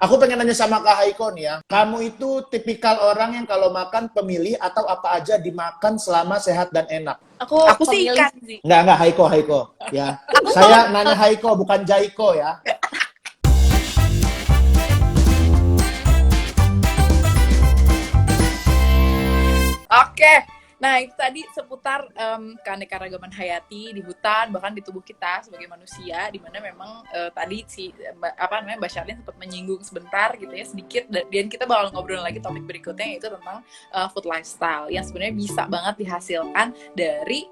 Aku pengen nanya sama Kak Haiko nih ya. Kamu itu tipikal orang yang kalau makan pemilih atau apa aja dimakan selama sehat dan enak? Aku sih ikan sih. Enggak, Haiko. Ya. Saya nanya Haiko, bukan Jaiko ya. Oke. Nah, itu tadi seputar keanekaragaman hayati di hutan, bahkan di tubuh kita sebagai manusia, di mana memang tadi Mbak Charlene sempat menyinggung sebentar gitu ya, sedikit, dan kita bakal ngobrol lagi topik berikutnya, yaitu tentang food lifestyle yang sebenarnya bisa banget dihasilkan dari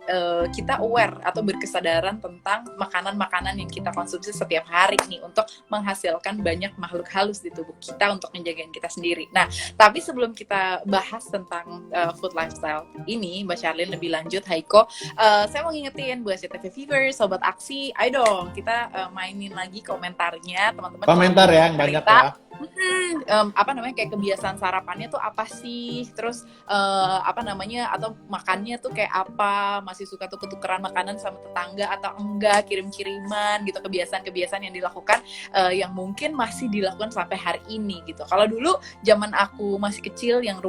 kita aware atau berkesadaran tentang makanan-makanan yang kita konsumsi setiap hari nih, untuk menghasilkan banyak makhluk halus di tubuh kita untuk menjagain kita sendiri. Nah, tapi sebelum kita bahas tentang food lifestyle ini, Mbak Charlene lebih lanjut, Haiko, saya mau ngingetin buat CTV Viewers, Sobat Aksi, ayo dong kita mainin lagi komentarnya teman-teman. Komentar ya yang banyak ya. Kayak kebiasaan sarapannya tuh apa sih, terus atau makannya tuh kayak apa, masih suka tuh ketukeran makanan sama tetangga atau enggak, kirim-kiriman gitu, kebiasaan-kebiasaan yang dilakukan yang mungkin masih dilakukan sampai hari ini gitu. Kalau dulu zaman aku masih kecil, yang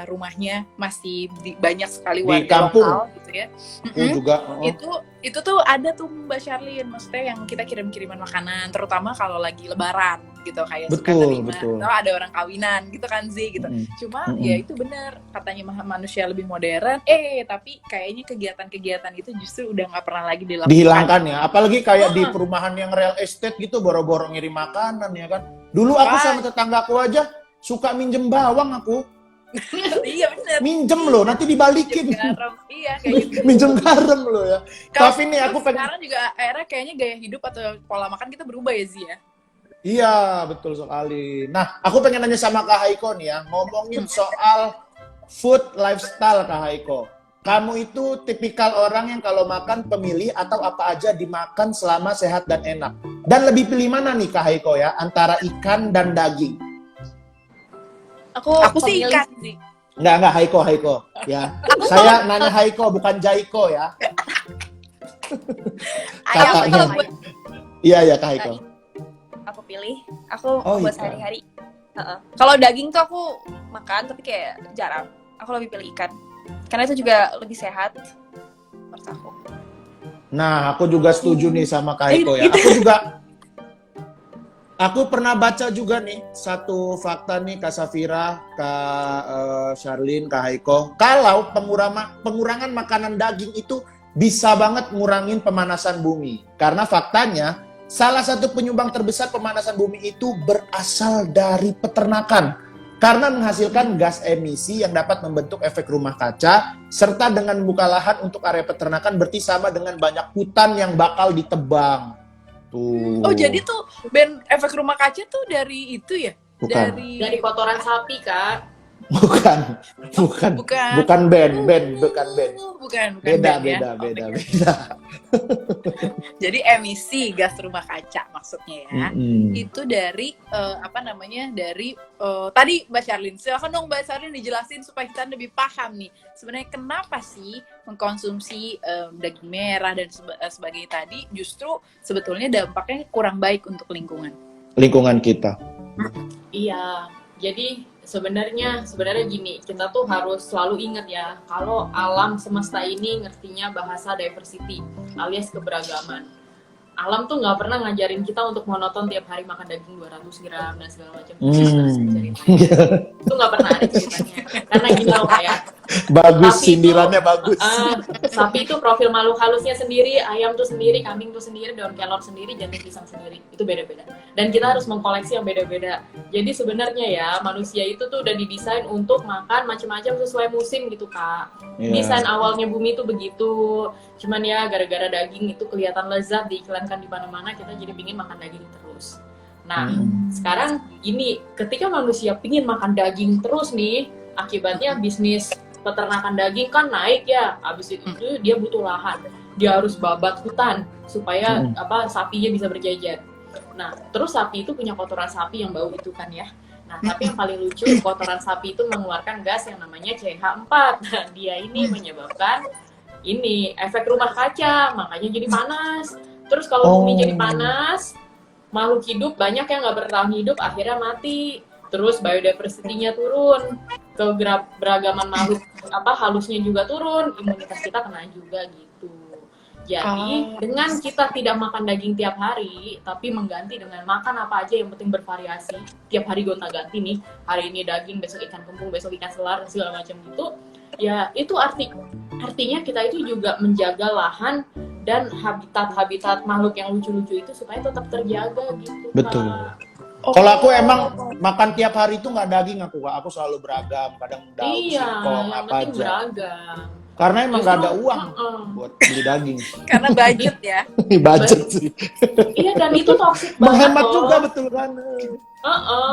rumahnya masih banyak sekali warga di kampung lokal gitu ya, juga itu tuh ada tuh Mbak Charlene, maksudnya yang kita kirim-kiriman makanan, terutama kalau lagi lebaran gitu, kayak suka terima, atau ada orang kawinan gitu kan sih gitu. Cuma ya itu benar, katanya manusia lebih modern, tapi kayaknya kegiatan-kegiatan itu justru udah nggak pernah lagi dihilangkan ya, apalagi kayak di perumahan yang real estate gitu, boro-boro ngirim makanan ya kan. Dulu aku sama tetanggaku aja suka minjem bawang aku. Iya benar. Minjem loh, nanti dibalikin. Iya kayak gitu. Minjem garam loh ya. Tapi nih aku sekarang juga akhirnya kayaknya gaya hidup atau pola makan kita berubah ya Zia. Iya, betul sekali. Nah, aku pengen nanya sama Kak Haiko nih ya, ngomongin soal food lifestyle Kak Haiko. Kamu itu tipikal orang yang kalau makan pemilih atau apa aja dimakan selama sehat dan enak. Dan lebih pilih mana nih Kak Haiko ya, antara ikan dan daging? Aku sih ikan sih. Enggak, Haiko. Ya. Saya nanya Haiko, bukan Jaiko ya. Katanya. Iya, Kak Haiko. Aku pilih, buat sehari-hari. Kalau daging tuh aku makan, tapi kayak jarang. Aku lebih pilih ikan, karena itu juga lebih sehat menurut aku. Nah, aku juga setuju nih sama Kak Haiko ya. Aku pernah baca juga nih satu fakta nih, Kak Safira, Kak Charlene, Kak Haiko. Kalau pengurangan makanan daging itu bisa banget ngurangin pemanasan bumi. Karena faktanya salah satu penyumbang terbesar pemanasan bumi itu berasal dari peternakan. Karena menghasilkan gas emisi yang dapat membentuk efek rumah kaca, serta dengan membuka lahan untuk area peternakan berarti sama dengan banyak hutan yang bakal ditebang. Tuh. Oh, jadi tuh efek rumah kaca tuh dari itu ya? Bukan. Dari kotoran sapi, Kak. Bukan. Beda. Beda. Jadi emisi gas rumah kaca maksudnya ya. Itu dari tadi Mbak Charlene. Silakan dong Mbak Charlene dijelasin supaya kita lebih paham nih. Sebenarnya kenapa sih mengkonsumsi daging merah dan sebagainya tadi justru sebetulnya dampaknya kurang baik untuk lingkungan kita. Iya. Jadi sebenarnya gini, kita tuh harus selalu ingat ya, kalau alam semesta ini ngertinya bahasa diversity alias keberagaman. Alam tuh nggak pernah ngajarin kita untuk monoton tiap hari makan daging 200 gram dan segala macam. Itu nggak pernah ada ceritanya. Karena gini loh kayak bagus, sindirannya bagus. Sapi itu profil makhluk halusnya sendiri, ayam tuh sendiri, kambing tuh sendiri, daun kelor sendiri, jantung pisang sendiri. Itu beda-beda. Dan kita harus mengkoleksi yang beda-beda. Jadi sebenarnya ya, manusia itu tuh udah didesain untuk makan macam-macam sesuai musim gitu, Kak. Yeah. Desain awalnya bumi tuh begitu. Cuman ya gara-gara daging itu kelihatan lezat diiklankan di mana-mana, kita jadi pingin makan daging terus. Nah, sekarang gini, ketika manusia pingin makan daging terus nih, akibatnya bisnis peternakan daging kan naik ya. Habis itu dia butuh lahan. Dia harus babat hutan supaya sapinya bisa berjajar. Nah, terus sapi itu punya kotoran sapi yang bau itu kan ya. Nah, tapi yang paling lucu, kotoran sapi itu mengeluarkan gas yang namanya CH4. Nah, dia ini menyebabkan efek rumah kaca, makanya jadi panas. Terus kalau bumi jadi panas, makhluk hidup banyak yang nggak bertahan hidup akhirnya mati, terus biodiversity-nya turun, keberagaman makhluk halusnya juga turun, imunitas kita kena juga gitu. Jadi dengan kita tidak makan daging tiap hari, tapi mengganti dengan makan apa aja yang penting bervariasi. Tiap hari gonta-ganti nih, hari ini daging, besok ikan kembung, besok ikan selar, segala macam gitu. Ya itu artinya kita itu juga menjaga lahan dan habitat makhluk yang lucu-lucu itu supaya tetap terjaga gitu. Betul. Oh. Kalau aku emang makan tiap hari itu nggak daging aku selalu beragam, kadang daun, Iya, singkong, yang apa penting aja. beragam. Karena emang nggak ada Justru, uang buat beli daging. Karena budget ya. Budget sih. Iya, dan itu toksik banget. Menghemat loh. juga betul kan.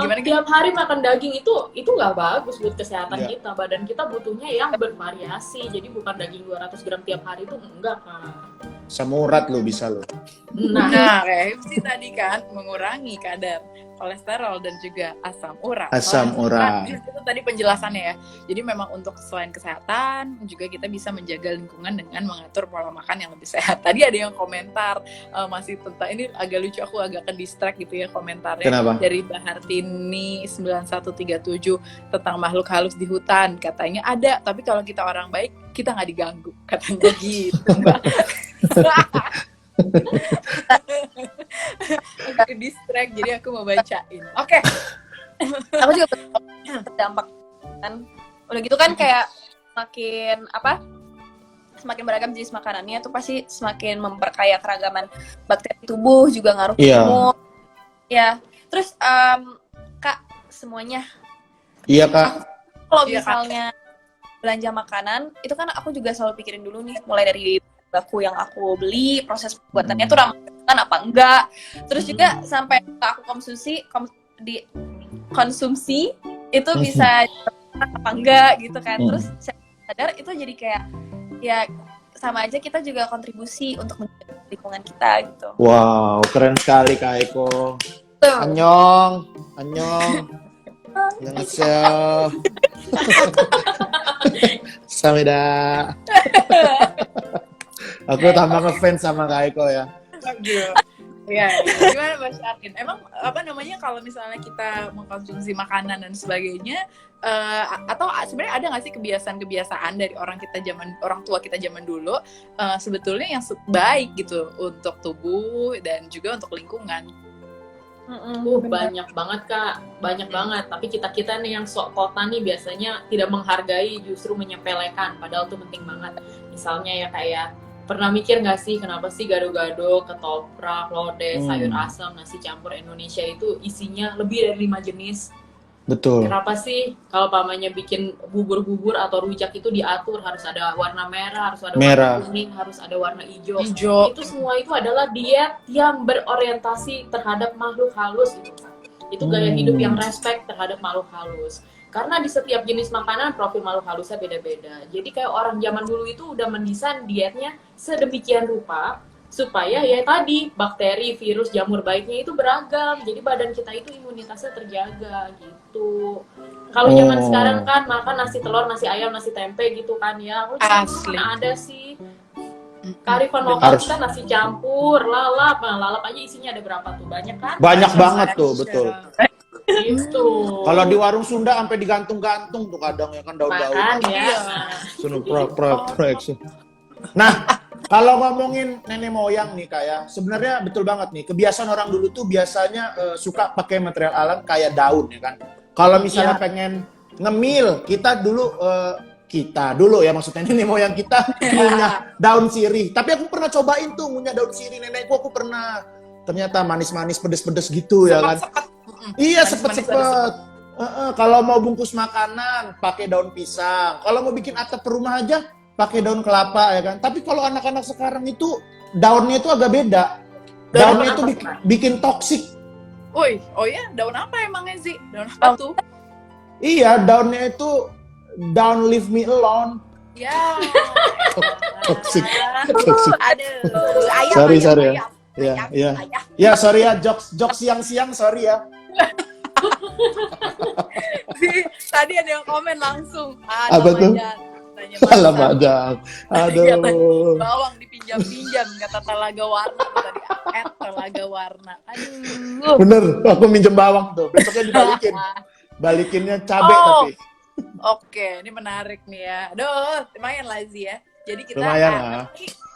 Gimana, Tiap hari makan daging itu nggak bagus buat kesehatan Iya. kita. Badan kita butuhnya yang bervariasi. Jadi bukan daging 200 gram tiap hari itu enggak kan. Semurat lo bisa lo. Nah, kayak sih tadi kan mengurangi kadar kolesterol dan juga asam urat. Asam urat. Itu tadi penjelasannya ya. Jadi memang untuk selain kesehatan juga kita bisa menjaga lingkungan dengan mengatur pola makan yang lebih sehat. Tadi ada yang komentar masih tentang ini agak lucu, aku agak ke distract gitu ya komentarnya. Kenapa? Dari Mbak Hartini 9137 tentang makhluk halus di hutan. Katanya ada, tapi kalau kita orang baik kita nggak diganggu. Katanya gitu, Mbak. Aku distract, jadi aku mau bacain. Oke. Aku juga berdampak kan. Udah gitu kan kayak semakin beragam jenis makanannya tuh pasti semakin memperkaya keragaman bakteri tubuh, juga ngaruh ke Iya. imun. Ya. Terus Kak, semuanya Iya Kak. kalau Iya, Kak. misalnya belanja makanan, itu kan aku juga selalu pikirin dulu nih, mulai dari baku yang aku beli, proses pembuatannya tuh ramah lingkungan apa enggak. Terus juga sampai aku konsumsi itu bisa apa enggak gitu kan. Terus saya sadar itu jadi kayak ya sama aja kita juga kontribusi untuk menjaga lingkungan kita gitu. Wow, keren sekali Kak Eko. Tuh. Annyeong. Annyeonghaseyo. Samida. Aku tambah ngefans sama Kak Eko ya. Ya, gimana Mbak Syarlin? Emang kalau misalnya kita mengkonsumsi makanan dan sebagainya, atau sebenarnya ada nggak sih kebiasaan-kebiasaan dari orang tua kita zaman dulu sebetulnya yang baik gitu untuk tubuh dan juga untuk lingkungan? Banyak banget Kak, banyak banget. Tapi kita nih yang sok kota nih biasanya tidak menghargai, justru menyepelekan. Padahal itu penting banget. Misalnya ya kayak pernah mikir nggak sih kenapa sih gado-gado, ketoprak, lodeh, sayur asam, nasi campur Indonesia itu isinya lebih dari 5 jenis? Betul. Kenapa sih kalau pamannya bikin bubur-bubur atau rujak itu diatur harus ada warna merah, harus ada warna kuning, harus ada warna hijau. Itu semua itu adalah diet yang berorientasi terhadap makhluk halus gitu. Itu gaya hidup yang respect terhadap makhluk halus. Karena di setiap jenis makanan profil makhluk halusnya beda-beda. Jadi kayak orang zaman dulu itu udah mendesain dietnya sedemikian rupa supaya ya tadi bakteri, virus, jamur baiknya itu beragam. Jadi badan kita itu imunitasnya terjaga gitu. Kalau zaman sekarang kan makan nasi telur, nasi ayam, nasi tempe gitu kan ya. Asli. Mana ada sih? Kearifan lokal kita nasi campur, lalap. Nah, lalap aja isinya ada berapa tuh? Banyak kan? Banyak banget tuh, betul. Gitu. Kalau di warung Sunda sampai digantung-gantung tuh kadang ya kan daun-daun. Makan ya. Nah, kalau ngomongin nenek moyang nih kayak sebenarnya betul banget nih. Kebiasaan orang dulu tuh biasanya suka pakai material alam kayak daun ya kan. Kalau misalnya pengen ngemil, kita dulu ya maksudnya nenek moyang kita punya daun sirih. Tapi aku pernah cobain tuh punya daun sirih nenekku, aku pernah. Ternyata manis-manis pedes-pedes gitu ya kan. Iya, sepet-sepet. Kalau mau bungkus makanan pakai daun pisang. Kalau mau bikin atap rumah aja pakai daun kelapa ya kan. Tapi kalau anak-anak sekarang itu daunnya itu agak beda. Daunnya itu bikin toksik. Woi, oh ya, daun apa emangnya sih? Daun apa tuh? Iya, daunnya itu daun leave me alone. Ya. Toksik. Aduh, Sorry ya. Ya, sorry ya, jokes siang-siang, sorry ya. Tadi ada yang komen langsung. Apa tuh? katanya Alamak, masa Jang. Aduh. bawang dipinjam-pinjam kata Talaga Warna tuh tadi Talaga Warna. Aduh. Bener, aku minjem bawang tuh. Besoknya dibalikin. Balikinnya cabe Oh, tapi. oke, ini menarik nih ya. Aduh, lumayan lah Zi ya. Jadi kita Lumayan lah.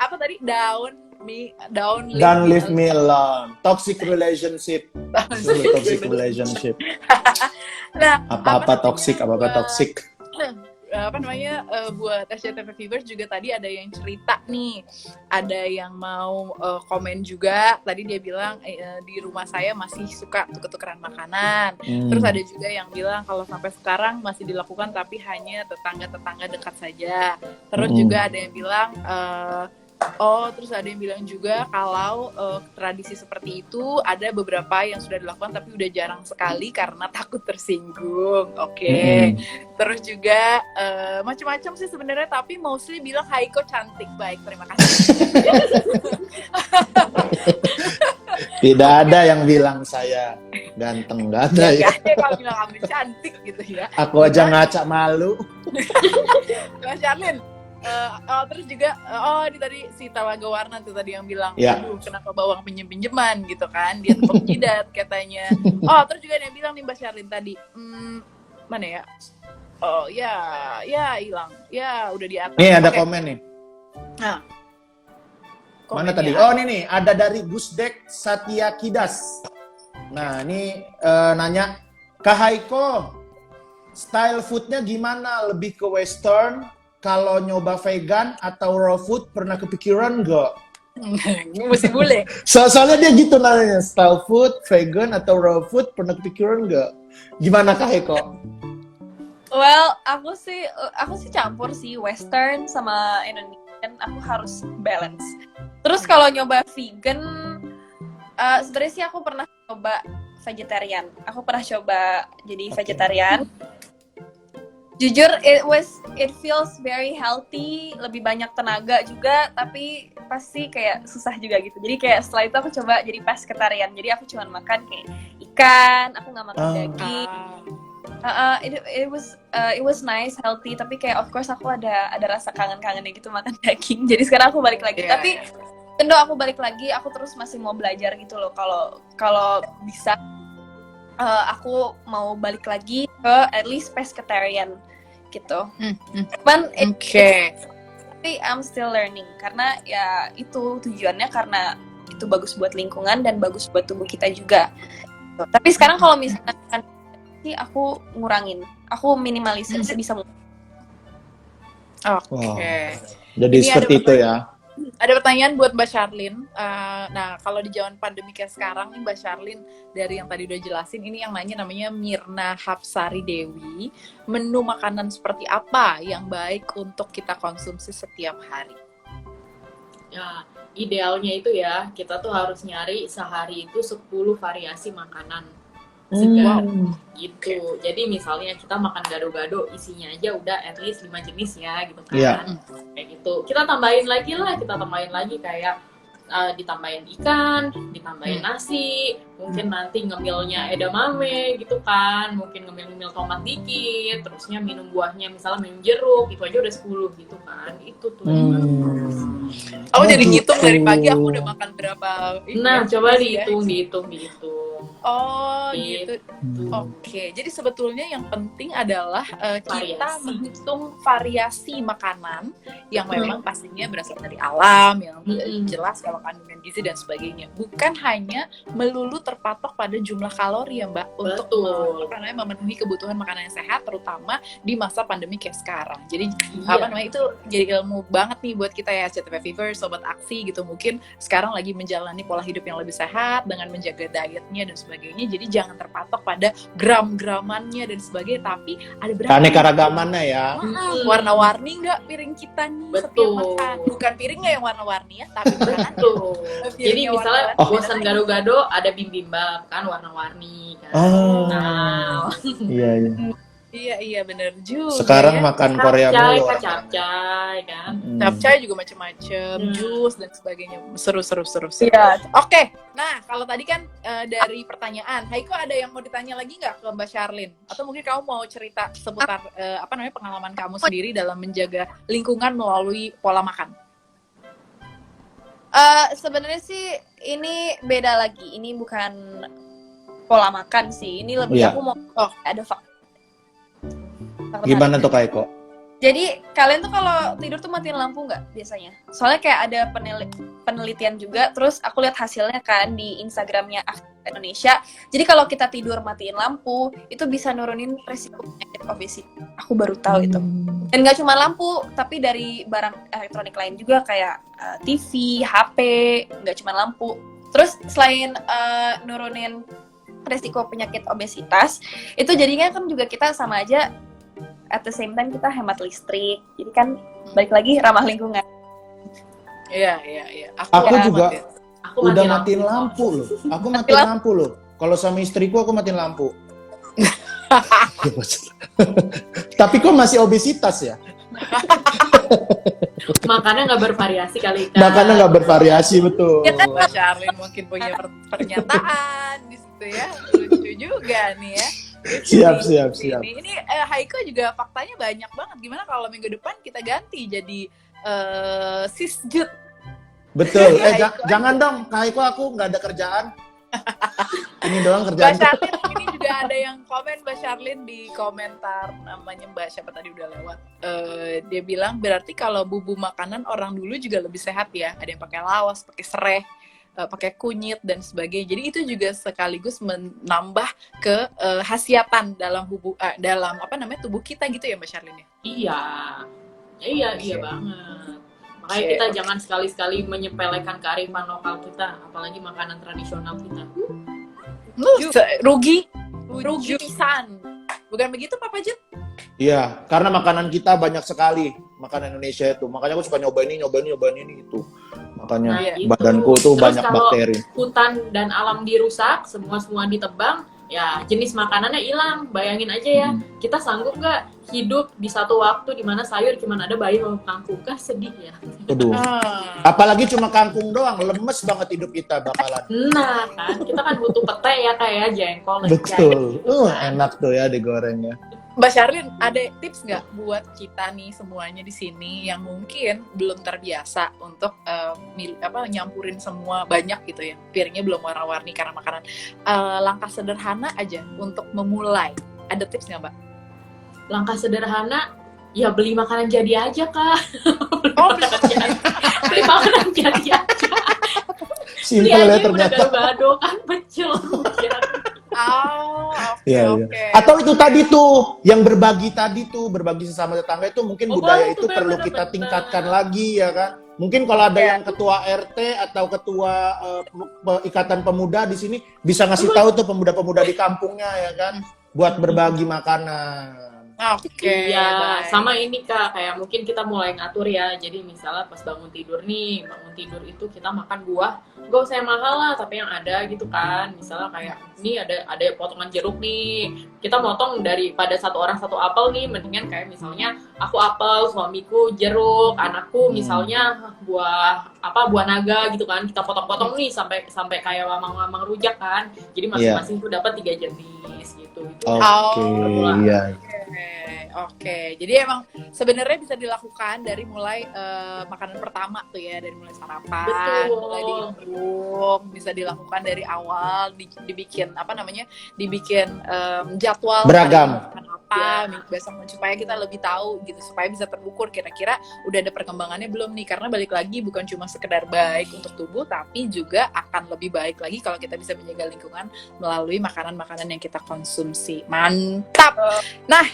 apa tadi down Don't leave me alone. Toxic relationship. Sungguh toxic relationship. Nah, Apa-apa namanya, toxic, apa-apa buat- toxic. buat SCTV Viewers juga tadi ada yang cerita nih, ada yang mau komen juga. Tadi dia bilang di rumah saya masih suka tuker-tukeran makanan. Terus ada juga yang bilang kalau sampai sekarang masih dilakukan tapi hanya tetangga-tetangga dekat saja. Terus juga ada yang bilang terus ada yang bilang juga kalau tradisi seperti itu ada beberapa yang sudah dilakukan tapi udah jarang sekali karena takut tersinggung. Oke. Terus juga macam-macam sih sebenarnya, tapi mostly bilang Haiko cantik. Baik, terima kasih. Tidak ada yang bilang saya ganteng, nggak ada ya. Gak ada kalau bilang kamu cantik gitu ya. Aku aja ngaca malu. Mas Charlene, terus juga ini tadi si Talaga Warna tuh tadi yang bilang, Ya. aduh kenapa bawang pinjem-pinjeman gitu kan, dia tepuk jidat katanya. Terus juga ada yang bilang nih Mbak Charlene tadi, mana ya? Oh ya hilang, ya udah di atas. Nih ada Oke. komen nih. Nah, Mana komennya. tadi? Oh ini nih, ada dari Gusdek Satya Kidas. Nah ini nanya, Kak Haiko, style foodnya gimana? Lebih ke western? Kalau nyoba vegan atau raw food pernah kepikiran nggak? Mesti bule. Soalnya dia gitu nanya, style food, vegan atau raw food pernah kepikiran nggak? Gimana Kak Haiko? Well, aku sih campur sih Western sama Indonesian. Aku harus balance. Terus kalau nyoba vegan, sebenarnya sih aku pernah coba vegetarian. Aku pernah coba jadi vegetarian. Jujur, it feels very healthy, lebih banyak tenaga juga, tapi pasti kayak susah juga gitu. Jadi kayak setelah itu aku coba jadi pescetarian. Jadi aku cuma makan kayak ikan, aku nggak makan daging. It was nice, healthy, tapi kayak of course aku ada rasa kangen-kangennya gitu makan daging. Jadi sekarang aku balik lagi. Tapi Indo aku balik lagi, aku terus masih mau belajar gitu loh. Kalau bisa aku mau balik lagi ke at least pescetarian gitu. Cuman tapi I'm still learning karena ya itu tujuannya karena itu bagus buat lingkungan dan bagus buat tubuh kita juga. Tapi sekarang kalau misalkan sih aku ngurangin, aku minimalisir sebisa mungkin. Oke. Jadi Ini seperti ada itu ya. Ada pertanyaan buat Mbak Charlene. Nah, kalau di zaman pandemi kayak sekarang nih Mbak Charlene, dari yang tadi udah jelasin, ini yang nanya namanya Mirna Hapsari Dewi. Menu makanan seperti apa yang baik untuk kita konsumsi setiap hari? Ya, idealnya itu ya, kita tuh harus nyari sehari itu 10 variasi makanan segar gitu. Jadi misalnya kita makan gado-gado, isinya aja udah at least 5 jenis ya gitu kan. Iya. Kayak gitu. Kita tambahin lagi kayak ditambahin ikan, ditambahin nasi, mungkin nanti ngemilnya edamame gitu kan, mungkin ngemil-ngemil tomat dikit, terusnya minum buahnya misalnya minum jeruk, itu aja udah 10 gitu kan. Itu tuh. Aku jadi gitu. ngitung dari pagi aku udah makan berapa. Nah, coba ya. dihitung. Oh gitu. Oke, jadi sebetulnya yang penting adalah kita Variasi. menghitung variasi makanan yang memang pastinya berasal dari alam, yang jelas kalau kandungan gizi dan sebagainya. Bukan hanya melulu terpatok pada jumlah kalori ya Mbak, untuk memenuhi kebutuhan makanan yang sehat, terutama di masa pandemi kayak sekarang. Jadi itu jadi ilmu banget nih buat kita ya, CTV Viewers, Sobat Aksi gitu. Mungkin sekarang lagi menjalani pola hidup yang lebih sehat dengan menjaga dietnya dan sebagainya. Jadi jangan terpatok pada gram-gramannya dan sebagainya, tapi ada berapa Keanekaragamannya ya. warna-warni nggak piring kita nih setiap Betul. makan. Bukan piringnya yang warna-warni ya, tapi makanan. Tuh. Jadi Piringnya misalnya warna-warni. bosan gado-gado ada bibimbap kan warna-warni kan. Oh. Nah, Iya. Iya bener juga. Sekarang ya. makan Korea Capcay, mulu. capcay kan. Capcay juga macem-macem, jus dan sebagainya. Seru. Iya. Oke, nah kalau tadi kan dari pertanyaan, Haiko ada yang mau ditanya lagi nggak ke Mbak Charlene? Atau mungkin kamu mau cerita seputar pengalaman kamu sendiri dalam menjaga lingkungan melalui pola makan? Sebenarnya sih ini beda lagi. Ini bukan pola makan sih. Ini lebih Iya. aku mau ada fakta. Gimana tuh Kak Eko? Jadi kalian tuh kalau tidur tuh matiin lampu nggak biasanya? Soalnya kayak ada penelitian juga. Terus aku lihat hasilnya kan di Instagramnya Indonesia. Jadi kalau kita tidur matiin lampu itu bisa nurunin resiko penyakit obesitas. Aku baru tahu itu. Dan nggak cuma lampu, tapi dari barang elektronik lain juga kayak TV, HP, nggak cuma lampu. Terus selain nurunin resiko penyakit obesitas, itu jadinya kan juga kita sama aja at the same time kita hemat listrik. Jadi kan balik lagi ramah lingkungan. Iya. Aku juga ya. Aku udah mati matiin lampu loh. Aku matiin lampu loh. Kalau sama istriku aku matiin lampu. Tapi kok masih obesitas ya? Makannya nggak bervariasi kali. Kak. Makannya nggak bervariasi, betul. Ya kan, Mbak Charlene mungkin punya pernyataan di situ ya. Lucu juga nih ya. Siap. Ini Haiko juga faktanya banyak banget. Gimana kalau minggu depan kita ganti jadi sisjut? Betul. Haiko Jangan dong, Kak Eko, aku nggak ada kerjaan. Ini doang Mbak kerjaan. Charlene, ini juga ada yang komen Mbak Charlene di komentar, namanya Mbak siapa tadi udah lewat. Dia bilang berarti kalau bumbu makanan orang dulu juga lebih sehat ya. Ada yang pakai laos, pakai serai, pakai kunyit dan sebagainya. Jadi itu juga sekaligus menambah khasiatan dalam tubuh kita gitu ya Mbak Charlene. Iya banget. Makanya kita jangan sekali-sekali menyepelekan kearifan lokal kita, apalagi makanan tradisional kita. Rugi pisan. Bukan begitu Papa Jun? Iya, karena makanan kita banyak sekali, makanan Indonesia itu. Makanya aku suka nyobain ini itu. Makanya Nah, gitu. badanku tuh Terus banyak kalau bakteri. hutan dan alam dirusak, semua ditebang, ya jenis makanannya hilang. Bayangin aja ya, kita sanggup nggak hidup di satu waktu di mana sayur cuma ada bayam sama kangkung? Kan sedih ya. Aduh. Apalagi cuma kangkung doang, lemes banget hidup kita bakalan. Nah kan, kita kan butuh pete ya kayak jengkol. dan Betul. jahe. Enak tuh ya digorengnya. Mbak Charlene, ada tips nggak buat kita nih semuanya di sini yang mungkin belum terbiasa untuk nyampurin semua banyak gitu ya, piringnya belum warna-warni karena makanan. Langkah sederhana aja untuk memulai. Ada tips nggak Mbak? Langkah sederhana, ya beli makanan jadi aja Kak. Beli makanan jadi aja. Beli Simpel ya aja yang udah ternyata. gado-gado kan pecel. Oh, oke. Iya. Atau itu tadi tuh, yang berbagi sesama tetangga itu mungkin budaya itu perlu kita tingkatkan lagi ya kan. Mungkin kalau ada yang ketua RT atau ketua ikatan pemuda di sini bisa ngasih tahu tuh pemuda-pemuda di kampungnya ya kan, buat berbagi makanan. Oke. Iya, sama ini Kak, kayak mungkin kita mulai ngatur ya. Jadi misalnya pas bangun tidur itu kita makan buah, gak usah yang mahal lah, tapi yang ada gitu kan. Misalnya kayak ini ada potongan jeruk nih, kita motong daripada satu orang satu apel nih, mendingan kayak misalnya aku apel, suamiku jeruk, anakku misalnya buah naga gitu kan. Kita potong-potong nih sampai kayak mamang-mamang rujak kan. Jadi masing-masing tuh dapat 3 jenis gitu. Oke, iya. Oke, jadi emang sebenarnya bisa dilakukan dari mulai makanan pertama tuh ya, dari mulai sarapan, mulai dihitung, bisa dilakukan dari awal, dibikin jadwal beragam. makan apa, besok supaya kita lebih tahu gitu, supaya bisa terukur kira-kira udah ada perkembangannya belum nih, karena balik lagi bukan cuma sekedar baik untuk tubuh, tapi juga akan lebih baik lagi kalau kita bisa menjaga lingkungan melalui makanan-makanan yang kita konsumsi. Mantap. Nah,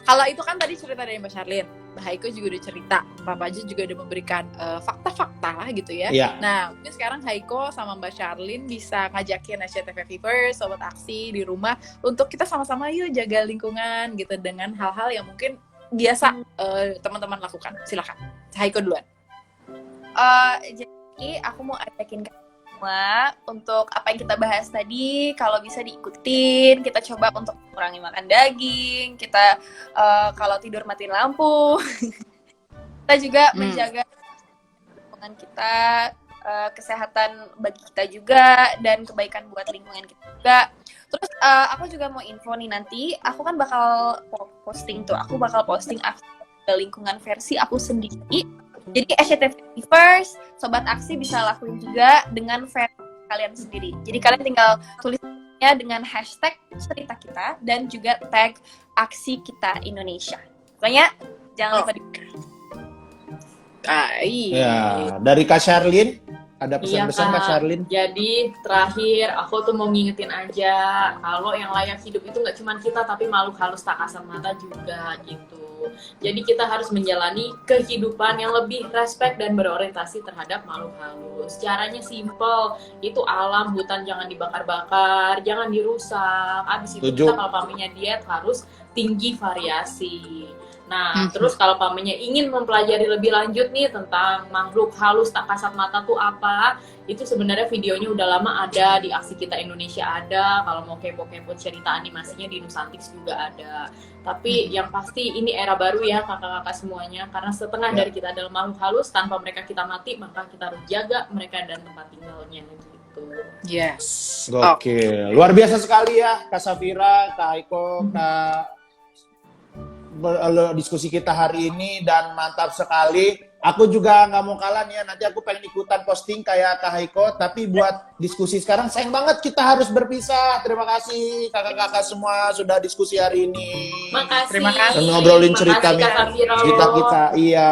kalau itu kan tadi cerita dari Mbak Charlene, Mbak Haiko juga udah cerita, Papa Jun juga udah memberikan fakta-fakta gitu ya. Iya. Nah, mungkin sekarang Haiko sama Mbak Charlene bisa ngajakin SCTV Vivers, Sobat Aksi di rumah untuk kita sama-sama yuk jaga lingkungan gitu dengan hal-hal yang mungkin biasa teman-teman lakukan. Silakan, Haiko duluan. Jadi aku mau ajakin semua untuk apa yang kita bahas tadi. Kalau bisa diikutin, kita coba untuk kurangi makan daging, kita kalau tidur matiin lampu. Kita juga menjaga lingkungan kita, kesehatan bagi kita juga, dan kebaikan buat lingkungan kita juga. Terus aku juga mau info nih, nanti aku kan bakal posting lingkungan versi aku sendiri. Jadi SCTV First, Sobat Aksi bisa lakuin juga dengan versi kalian sendiri. Jadi kalian tinggal tulisnya dengan hashtag cerita kita dan juga tag Aksi Kita Indonesia. Pokoknya jangan lupa Ya, dari Kak Sharlyn, ada pesan-pesan Iya, Kak Sharlyn? Jadi terakhir aku tuh mau ngingetin aja kalau yang layak hidup itu nggak cuma kita tapi makhluk halus tak kasat mata juga gitu. Jadi kita harus menjalani kehidupan yang lebih respect dan berorientasi terhadap makhluk halus. Caranya simple, itu alam, hutan jangan dibakar-bakar, jangan dirusak. Abis itu kita kalau pamenya diet harus tinggi variasi. Nah, terus kalau pamenya ingin mempelajari lebih lanjut nih tentang makhluk halus tak kasat mata tuh apa, itu sebenarnya videonya udah lama ada di Aksi Kita Indonesia ada. Kalau mau kepo-kepo cerita animasinya di Nusantix juga ada. Tapi yang pasti ini era baru ya kakak-kakak semuanya, karena setengah dari kita adalah makhluk halus. Tanpa mereka kita mati, maka kita harus jaga mereka dan tempat tinggalnya gitu. Yes. Gokil. Luar biasa sekali ya Kak Safira, Kak Haiko, Kak diskusi kita hari ini, dan mantap sekali. Aku juga nggak mau kalah nih ya, nanti aku pengen ikutan posting kayak Kak Haiko, tapi buat diskusi sekarang sayang banget kita harus berpisah. Terima kasih kakak-kakak semua sudah diskusi hari ini. Makasih. Terima kasih. Dan ngobrolin cerita Makasih, Kak Safira. kita. Iya.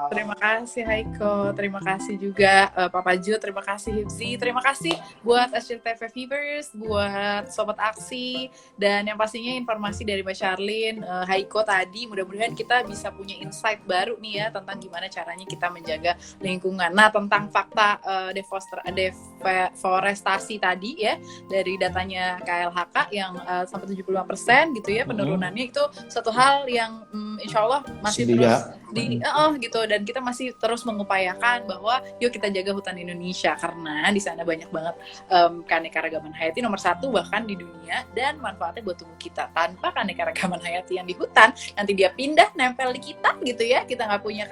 Terima kasih Haiko, terima kasih juga Papa Jo, terima kasih Hipzi, terima kasih buat SCTV Viewers, buat Sobat Aksi, dan yang pastinya informasi dari Mbak Sharlyn, Haiko tadi. Mudah-mudahan kita bisa punya insight baru nih ya tentang gimana caranya kita menjaga lingkungan. Nah, tentang fakta deforestasi tadi ya, dari datanya KLHK yang sampai 75% gitu ya penurunannya, itu satu hal yang insya Allah masih terus gitu, dan kita masih terus mengupayakan bahwa yuk kita jaga hutan Indonesia, karena di sana banyak banget keanekaragaman hayati nomor 1 bahkan di dunia, dan manfaatnya buat tubuh kita. Tanpa keanekaragaman hayati yang di hutan, nanti dia pindah nempel di kita gitu ya, kita nggak punya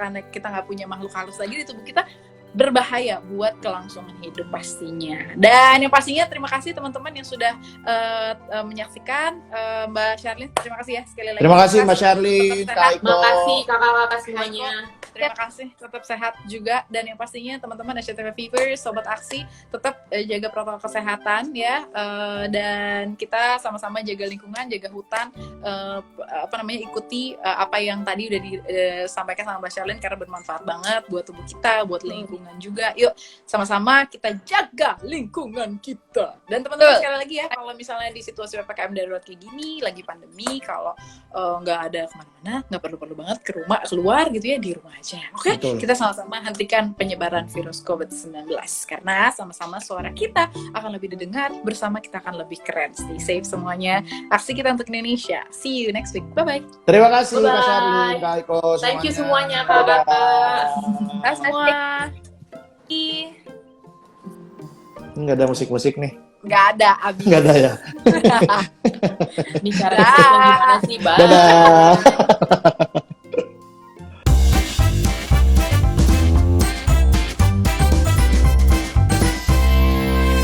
makhluk halus lagi di tubuh kita, berbahaya buat kelangsungan hidup pastinya. Dan yang pastinya terima kasih teman-teman yang sudah menyaksikan. Mbak Sharlyn, terima kasih ya sekali lagi. Terima kasih Mbak Sharlyn, Kak Haiko. Makasih kakak-kakak semuanya. Terima kasih, tetap sehat juga. Dan yang pastinya teman-teman SCTV Viewers, Sobat Aksi, tetap jaga protokol kesehatan ya. Dan kita sama-sama jaga lingkungan, jaga hutan, ikuti apa yang tadi udah disampaikan sama Mbak Sharlyn, karena bermanfaat banget buat tubuh kita, buat lingkungan juga. Yuk sama-sama kita jaga lingkungan kita. Dan teman-teman sekali lagi ya, kalau misalnya di situasi PPKM darurat kayak gini, lagi pandemi, kalau nggak ada kemana-mana, nggak perlu-perlu banget keluar gitu ya, di rumah aja. Oke? Kita sama-sama hentikan penyebaran virus COVID-19, karena sama-sama suara kita akan lebih didengar, bersama kita akan lebih keren. Stay safe semuanya. Aksi kita untuk Indonesia. See you next week. Bye-bye. Terima kasih Bye-bye. Kak Sharlyn, Kak Haiko semuanya. Thank you semuanya kakak-kakak. Bye semua. Nggak ada musik-musik nih. Nggak ada, abis. Nggak ada ya. Bicara gimana sih, Bang? Dadah.